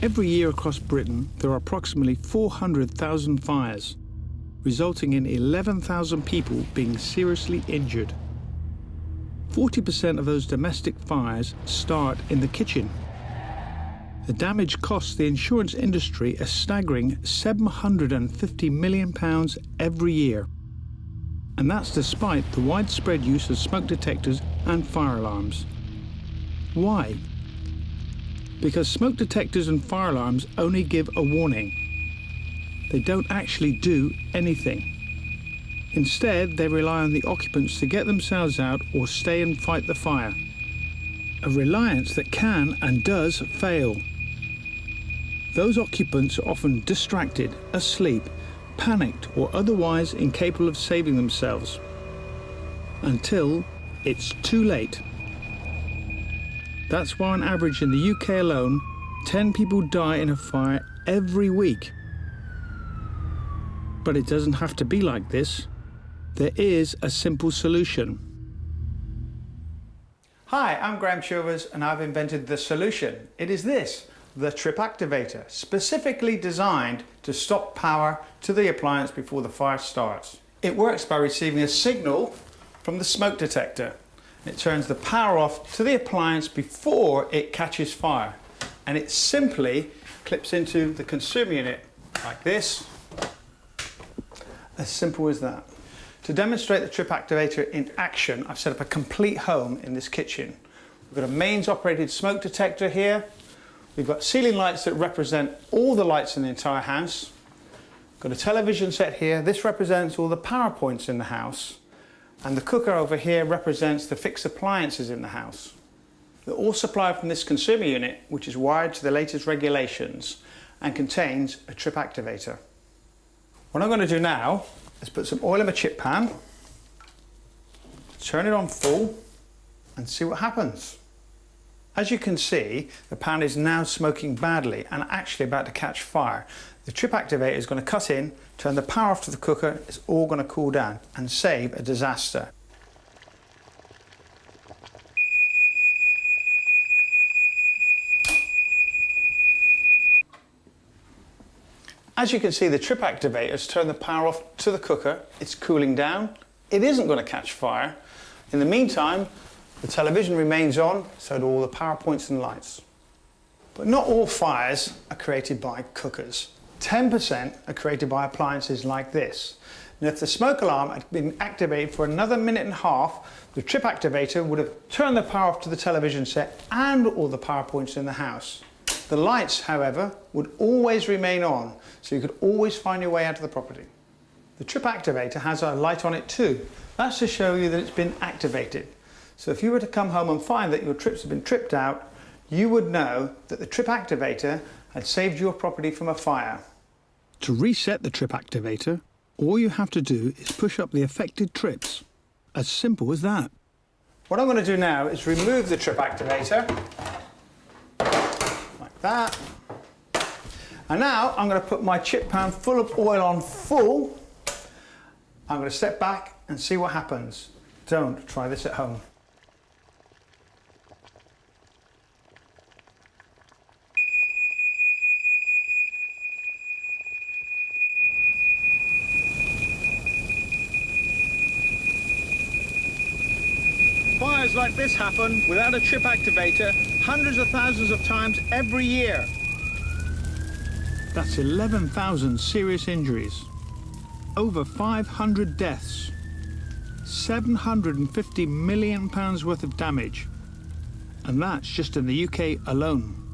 Every year across Britain, there are approximately 400,000 fires, resulting in 11,000 people being seriously injured. 40% of those domestic fires start in the kitchen. The damage costs the insurance industry a staggering £750 million every year. And that's despite the widespread use of smoke detectors and fire alarms. Why? Because smoke detectors and fire alarms only give a warning. They don't actually do anything. Instead, they rely on the occupants to get themselves out or stay and fight the fire. A reliance that can and does fail. Those occupants are often distracted, asleep, panicked, or otherwise incapable of saving themselves. Until it's too late. That's why on average in the UK alone, 10 people die in a fire every week. But it doesn't have to be like this. There is a simple solution. Hi, I'm Chilvers and I've invented the solution. It is this, the trip activator, specifically designed to stop power to the appliance before the fire starts. It works by receiving a signal from the smoke detector. It turns the power off to the appliance before it catches fire. And it simply clips into the consumer unit like this. As simple as that. To demonstrate the trip activator in action, I've set up a complete home in this kitchen. We've got a mains operated smoke detector here. We've got ceiling lights that represent all the lights in the entire house. Got a television set here. This represents all the power points in the house. And the cooker over here represents the fixed appliances in the house. They're all supplied from this consumer unit, which is wired to the latest regulations and contains a trip activator. What I'm going to do now is put some oil in my chip pan, turn it on full and see what happens. As you can see, the pan is now smoking badly and actually about to catch fire. The trip activator is going to cut in, turn the power off to the cooker, it's all going to cool down and save a disaster. As you can see, the trip activator has turned the power off to the cooker, it's cooling down, it isn't going to catch fire. In the meantime, the television remains on, so do all the power points and lights. But not all fires are created by cookers. 10% are created by appliances like this. And if the smoke alarm had been activated for another minute and a half, the trip activator would have turned the power off to the television set and all the power points in the house. The lights, however, would always remain on, so you could always find your way out of the property. The trip activator has a light on it too. That's to show you that it's been activated. So if you were to come home and find that your trips have been tripped out, you would know that the trip activator had saved your property from a fire. To reset the trip activator, all you have to do is push up the affected trips. As simple as that. What I'm going to do now is remove the trip activator, like that. And now I'm going to put my chip pan full of oil on full. I'm going to step back and see what happens. Don't try this at home. Fires like this happen without a trip activator hundreds of thousands of times every year. That's 11,000 serious injuries, over 500 deaths, £750 million worth of damage, and that's just in the UK alone.